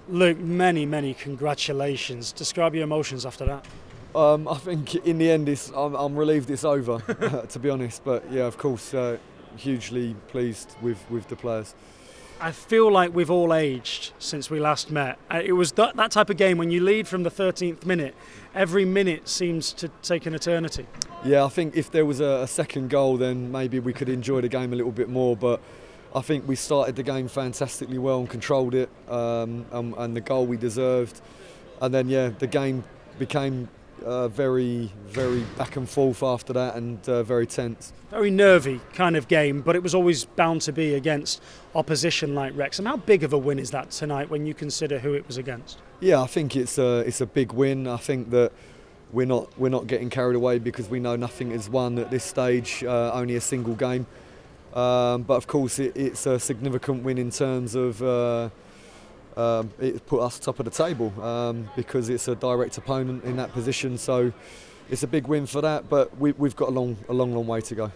Luke, many congratulations. Describe your emotions after that. I think in the end, I'm relieved it's over, to be honest. But yeah, of course, hugely pleased with the players. I feel like we've all aged since we last met. It was that type of game when you lead from the 13th minute, every minute seems to take an eternity. Yeah, I think if there was a second goal, then maybe we could enjoy the game a little bit more. But I think we started the game fantastically well and controlled it, and the goal we deserved. And then, yeah, the game became very back and forth after that, and very tense. Very nervy kind of game, but it was always bound to be against opposition like Wrexham. How big of a win is that tonight when you consider who it was against? Yeah, I think it's a big win. I think that we're not getting carried away because we know nothing is won at this stage, only a single game. But of course, it's a significant win in terms of it put us top of the table because it's a direct opponent in that position. So it's a big win for that. But we've got a long way to go.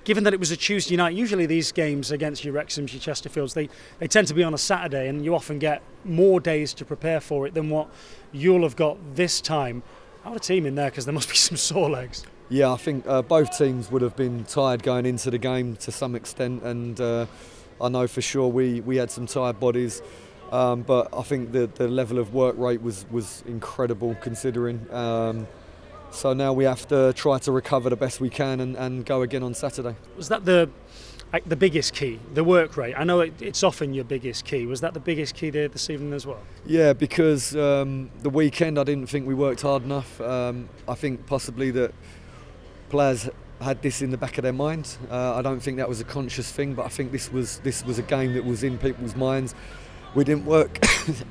Given that it was a Tuesday night, usually these games against your Wrexhams, your Chesterfields, they tend to be on a Saturday, and you often get more days to prepare for it than what you'll have got this time. How a team in there, because there must be some sore legs. Yeah, I think both teams would have been tired going into the game to some extent, and I know for sure we had some tired bodies, but I think the level of work rate was incredible considering. So now we have to try to recover the best we can and go again on Saturday. Was that the biggest key, the work rate? I know it's often your biggest key. Was that the biggest key there this evening as well? Yeah, because the weekend I didn't think we worked hard enough. I think possibly that players had this in the back of their mind. I don't think that was a conscious thing, but I think this was a game that was in people's minds. We didn't work,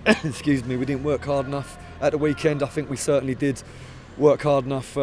excuse me, we didn't work hard enough at the weekend. I think we certainly did work hard enough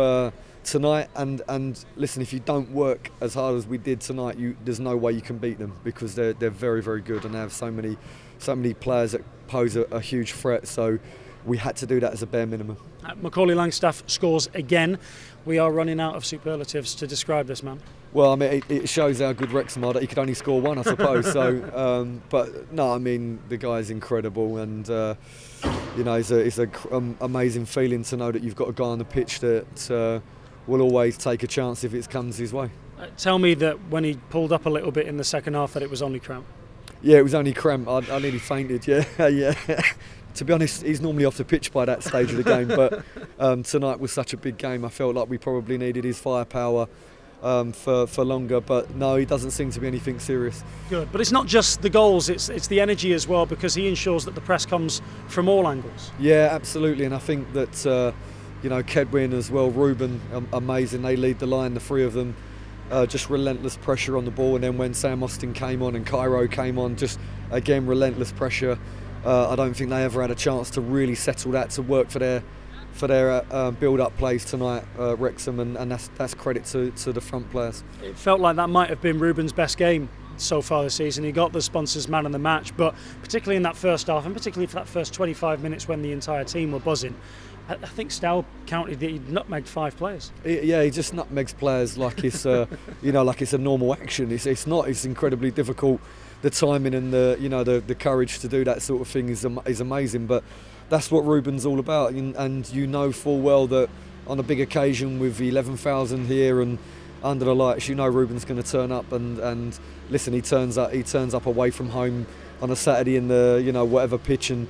tonight. And listen, if you don't work as hard as we did tonight, there's no way you can beat them because they're very good and they have so many players that pose a huge threat. So we had to do that as a bare minimum. Macaulay Langstaff scores again. We are running out of superlatives to describe this man. Well, I mean, it shows how good Wrexham are that he could only score one, I suppose. So, but no, I mean, the guy's incredible, and you know, it's an amazing feeling to know that you've got a guy on the pitch that will always take a chance if it comes his way. Tell me that when he pulled up a little bit in the second half, that it was only cramp. Yeah, it was only cramp. I nearly fainted. Yeah, yeah. To be honest, he's normally off the pitch by that stage of the game, but tonight was such a big game. I felt like we probably needed his firepower for longer, but no, he doesn't seem to be anything serious. Good, but it's not just the goals; it's the energy as well, because he ensures that the press comes from all angles. Yeah, absolutely, and I think that you know, Kedwin as well, Ruben, amazing. They lead the line, the three of them. Just relentless pressure on the ball, and then when Sam Austin came on and Cairo came on, just again relentless pressure. I don't think they ever had a chance to really settle that to work for their build-up plays tonight, Wrexham, and that's credit to the front players. It felt like that might have been Ruben's best game so far this season. He got the sponsors man of the match, but particularly in that first half, and particularly for that first 25 minutes when the entire team were buzzing, I think Stow counted that he'd nutmegged 5 players. Yeah, he just nutmegs players like it's you know, like it's a normal action. It's not. It's incredibly difficult. The timing and the courage to do that sort of thing is amazing. But that's what Ruben's all about. And you know full well that on a big occasion with 11,000 here and under the lights, you know Ruben's going to turn up. And listen, he turns up away from home on a Saturday in the whatever pitch and.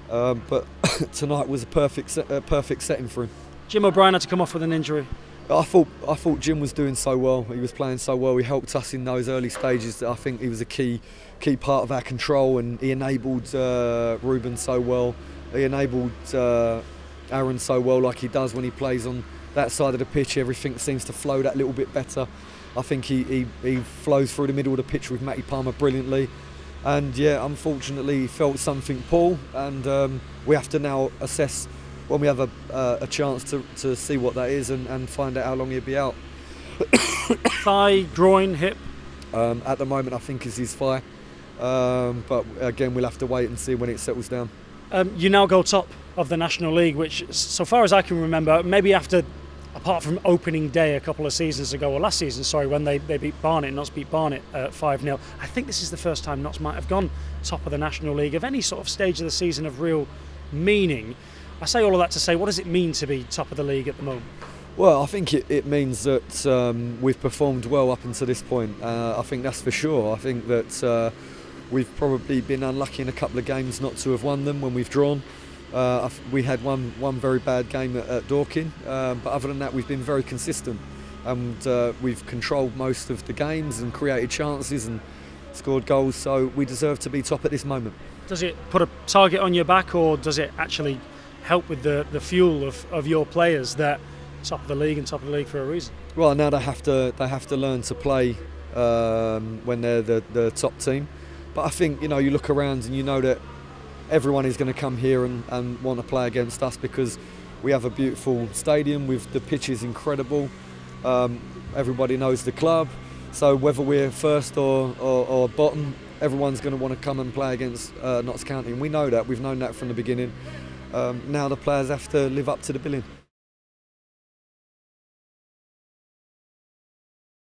But tonight was a perfect setting for him. Jim O'Brien had to come off with an injury. I thought Jim was doing so well. He was playing so well. He helped us in those early stages. I think he was a key part of our control, and he enabled Ruben so well. He enabled Aaron so well, like he does when he plays on that side of the pitch. Everything seems to flow that little bit better. I think he flows through the middle of the pitch with Matty Palmer brilliantly. And yeah, unfortunately, he felt something pull, and we have to now assess when we have a chance to see what that is and find out how long he'll be out. Thigh, groin, hip? At the moment, I think is his thigh, but again, we'll have to wait and see when it settles down. You now go top of the National League, which, so far as I can remember, maybe after apart from opening day a couple of seasons ago, or last season, sorry, when they beat Barnet, Notts beat Barnet 5-0, I think this is the first time Notts might have gone top of the National League of any sort of stage of the season of real meaning. I say all of that to say, what does it mean to be top of the league at the moment? Well, I think it means that we've performed well up until this point. I think that's for sure. I think that we've probably been unlucky in a couple of games not to have won them when we've drawn. We had one very bad game at Dorking, but other than that we've been very consistent, and we've controlled most of the games and created chances and scored goals, so we deserve to be top at this moment. Does it put a target on your back, or does it actually help with the fuel of your players that top of the league and top of the league for a reason? Well, now they have to learn to play when they're the top team, but I think, you know, you look around and you know that everyone is going to come here and want to play against us because we have a beautiful stadium with the pitch is incredible. Everybody knows the club, so whether we're first or bottom, everyone's going to want to come and play against Notts County, and we know that. We've known that from the beginning. Now the players have to live up to the billing.